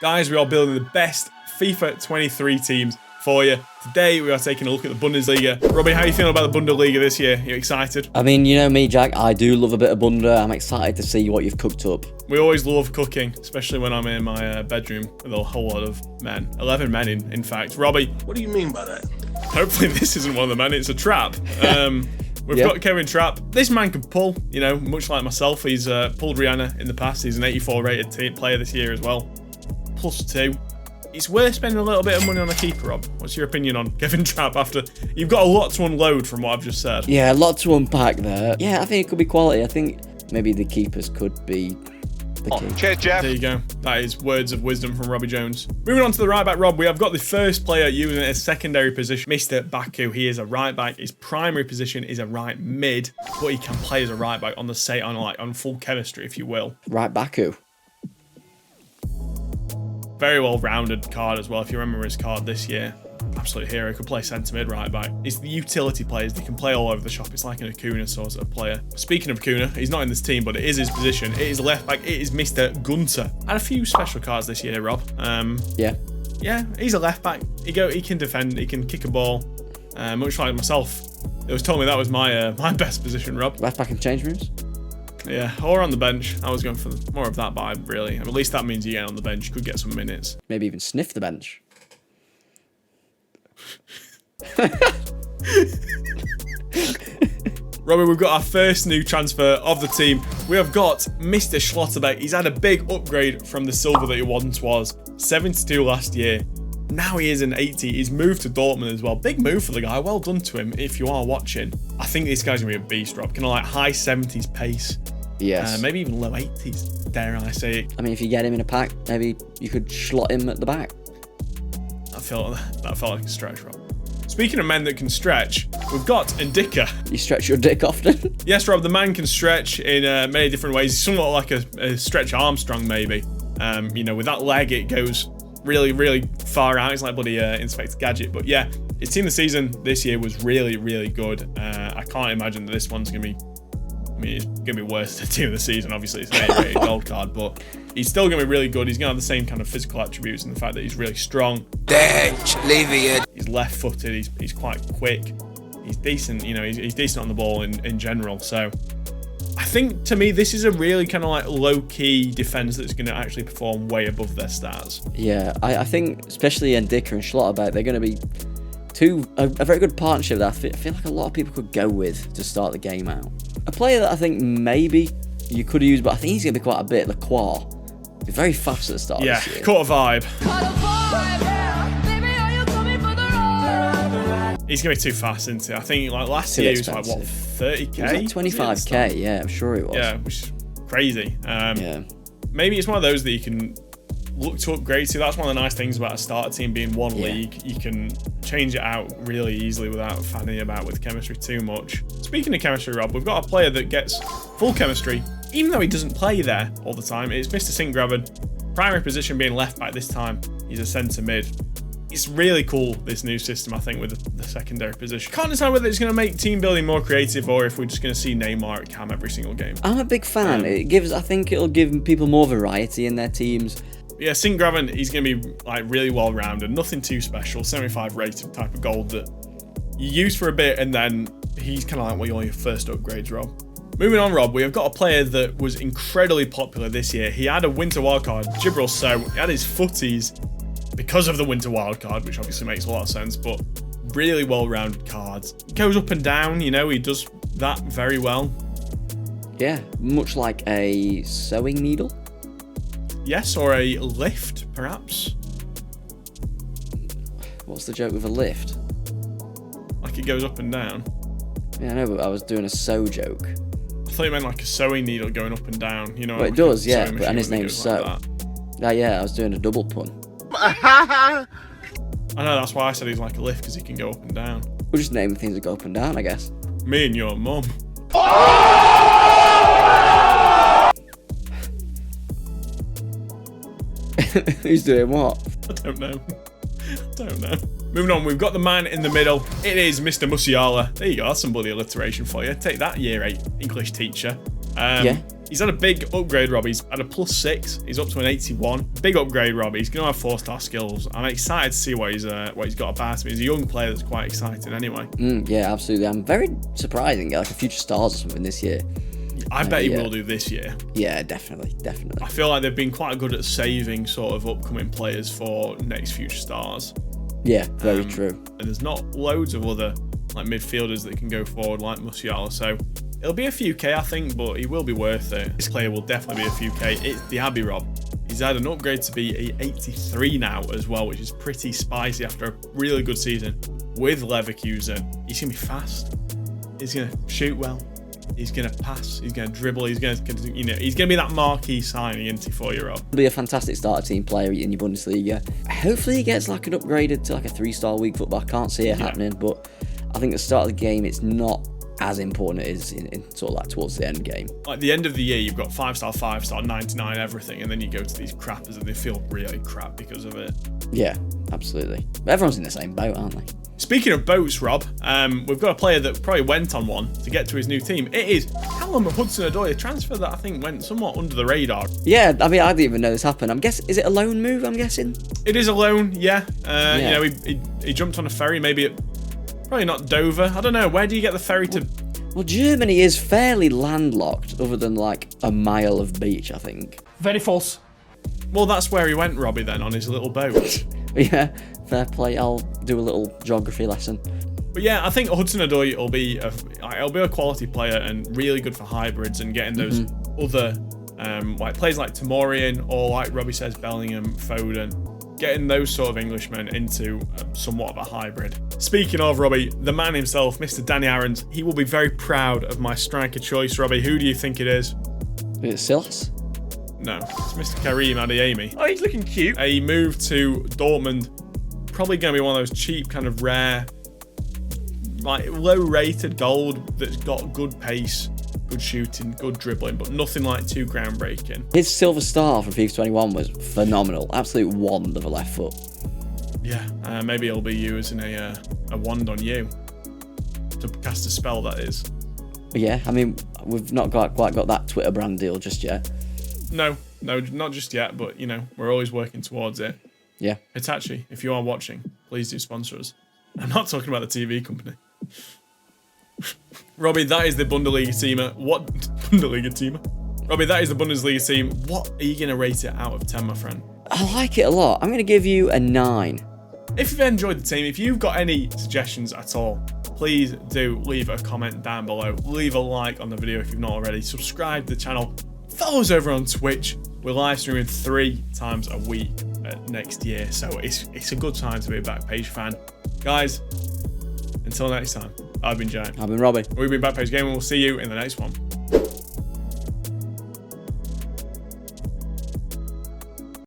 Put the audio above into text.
Guys, we are building the best FIFA 23 teams for you. Today, we are taking a look at the Bundesliga. Robbie, how are you feeling about the Bundesliga this year? You excited? I mean, you know me, Jack. I do love a bit of Bunda. I'm excited to see what you've cooked up. We always love cooking, especially when I'm in my bedroom with a whole lot of men. 11 men, in fact. Robbie. What do you mean by that? Hopefully this isn't one of the men. It's a trap. We've got Kevin Trapp. This man can pull, you know, much like myself. He's pulled Rihanna in the past. He's an 84 rated player this year as well. +2. It's worth spending a little bit of money on a keeper, Rob. What's your opinion on Kevin Trapp after you've got a lot to unload from what I've just said? Yeah, a lot to unpack there. Yeah, I think it could be quality. I think maybe the keepers could be the key. Cheers, Jeff. There you go. That is words of wisdom from Robbie Jones. Moving on to the right back, Rob, we have got the first player using a secondary position, Mr. Baku. He is a right back. His primary position is a right mid, but he can play as a right back on full chemistry, if you will. Right Baku. Very well-rounded card as well. If you remember his card this year, absolute hero. Could play centre mid, right back. It's the utility players. They can play all over the shop. It's like an Acuna sort of player. Speaking of Acuna, he's not in this team, but it is his position. It is left back. It is Mr. Gunter. Had a few special cards this year, Rob. Yeah, he's a left back. He can defend. He can kick a ball. Much like myself. It was told me that was my best position, Rob. Left back in change rooms? Yeah, or on the bench. I was going for more of that vibe, really. At least that means you get on the bench. You could get some minutes. Maybe even sniff the bench. Robbie, we've got our first new transfer of the team. We have got Mr. Schlotterbeck. He's had a big upgrade from the silver that he once was. 72 last year. Now he is an 80. He's moved to Dortmund as well. Big move for the guy. Well done to him if you are watching. I think this guy's going to be a beast, Rob. Kind of like high 70s pace. Yes. Maybe even low 80s, dare I say it. I mean, if you get him in a pack, maybe you could slot him at the back. That felt like a stretch, Rob. Speaking of men that can stretch, we've got Ndika. You stretch your dick often? Yes, Rob, the man can stretch in many different ways. He's somewhat like a Stretch Armstrong, maybe. You know, with that leg, it goes really, really far out. It's like bloody Inspector Gadget. But yeah, his team of the season this year was really, really good. I can't imagine that this one's going to be... I mean, it's going to be worse than the team of the season. Obviously, it's an 8-rated gold card, but he's still going to be really good. He's going to have the same kind of physical attributes and the fact that he's really strong. He's left-footed. He's quite quick. He's decent. You know, he's decent on the ball in general. So I think, to me, this is a really kind of like low-key defense that's going to actually perform way above their stars. Yeah, I think especially Ndika and Schlotterbeck, they're going to be a very good partnership that I feel like a lot of people could go with to start the game out. A player that I think maybe you could use, but I think he's going to be quite a bit, Lacroix. He's very fast at the start of this year. Caught a vibe. He's going to be too fast, isn't he? I think like last year he was like, what, 30k? He was like 25k, yeah, I'm sure he was. Yeah, which is crazy. Yeah. Maybe it's one of those that you can look to upgrade to. That's one of the nice things about a starter team being one league. You can change it out really easily without fanning about with chemistry too much. Speaking of chemistry, Rob, we've got a player that gets full chemistry, even though he doesn't play there all the time. It's Mr. Sinkgraven. Primary position being left back this time. He's a centre mid. It's really cool, this new system, I think, with the secondary position. Can't decide whether it's going to make team building more creative or if we're just going to see Neymar at cam every single game. I'm a big fan. I think it'll give people more variety in their teams. Yeah, Sinkgraven, he's going to be like really well-rounded. Nothing too special. 75 rated type of gold that you use for a bit, and then he's kind of like one of your first upgrades, Rob. Moving on, Rob, we have got a player that was incredibly popular this year. He had a winter wildcard, Gibril So. He had his footies because of the winter wildcard, which obviously makes a lot of sense, but really well-rounded cards. Goes up and down, you know, he does that very well. Yeah, much like a sewing needle. Yes, or a lift, perhaps. What's the joke with a lift? Like it goes up and down. Yeah, I know, but I was doing a sew joke. I thought you meant like a sewing needle going up and down, you know. Well, it does, yeah, and his name's So. Yeah, I was doing a double pun. I know, that's why I said he's like a lift, because he can go up and down. We'll just name things that go up and down, I guess. Me and your mum. Who's doing what? I don't know. Moving on, we've got the man in the middle. It is Mr. Musiala. There you go, that's some bloody alliteration for you. Take that, year 8 English teacher. Yeah. He's had a big upgrade, Rob. He's had a +6. He's up to an 81. Big upgrade, Rob. He's going to have 4-star skills. I'm excited to see what he's got about him. He's a young player that's quite exciting anyway. Yeah, absolutely. I'm very surprising. Like a future stars or something this year. I bet he will do this year. Yeah, definitely. I feel like they've been quite good at saving sort of upcoming players for next future stars. Yeah, very true. And there's not loads of other like midfielders that can go forward like Musiala, so it'll be a few K, I think, but he will be worth it. This player will definitely be a few K. It's Diaby, Rob. He's had an upgrade to be a 83 now as well, which is pretty spicy after a really good season with Leverkusen. He's gonna be fast. He's gonna shoot well. He's going to pass. He's going to dribble. He's going to, he's going to be that marquee signing into 4-year-old. He'll be a fantastic starter team player in your Bundesliga. Hopefully he gets like an upgraded to like a 3-star week football. I can't see it happening, but I think at the start of the game, it's not as important as in sort of like towards the end game. Like the end of the year, you've got 5-star, 5-star, 99, everything, and then you go to these crappers and they feel really crap because of it. Yeah, absolutely. But everyone's in the same boat, aren't they? Speaking of boats, Rob, we've got a player that probably went on one to get to his new team. It is Callum Hudson-Odoi, a transfer that I think went somewhat under the radar. Yeah, I mean, I didn't even know this happened. I'm guessing, is it a loan move, I'm guessing? It is a loan, yeah. You know, he jumped on a ferry, maybe probably not Dover. I don't know. Where do you get the ferry to? Well, Germany is fairly landlocked, other than like a mile of beach, I think. Very false. Well, that's where he went, Robbie, then, on his little boat. Yeah, fair play. I'll do a little geography lesson. But yeah, I think Hudson-Odoi will be a quality player and really good for hybrids and getting those other like players like Tomorian or like Robbie says, Bellingham, Foden, getting those sort of Englishmen into somewhat of a hybrid. Speaking of Robbie, the man himself, Mr. Danny Aarons, he will be very proud of my striker choice. Robbie, who do you think it is? Is it Silas? No, it's Mr. Karim Adeyemi. Oh, he's looking cute. A move to Dortmund, probably going to be one of those cheap, kind of rare, like low-rated gold that's got good pace, good shooting, good dribbling, but nothing like too groundbreaking. His silver star from FIFA 21 was phenomenal. Absolute wand of a left foot. Yeah, maybe he'll be using a wand on you to cast a spell, that is. But yeah, I mean, we've not quite got that Twitter brand deal just yet. No, not just yet, but, you know, we're always working towards it. Yeah. Hitachi, if you are watching, please do sponsor us. I'm not talking about the TV company. Robbie, that is the Bundesliga team. What? Bundesliga team? Robbie, that is the Bundesliga team. What are you going to rate it out of 10, my friend? I like it a lot. I'm going to give you a 9. If you've enjoyed the team, if you've got any suggestions at all, please do leave a comment down below. Leave a like on the video if you've not already. Subscribe to the channel. Follow us over on Twitch. We're live streaming 3 times a week next year, so it's a good time to be a Backpage fan. Guys, until next time, I've been Jay. I've been Robbie. We've been Backpage Gaming. We'll see you in the next one.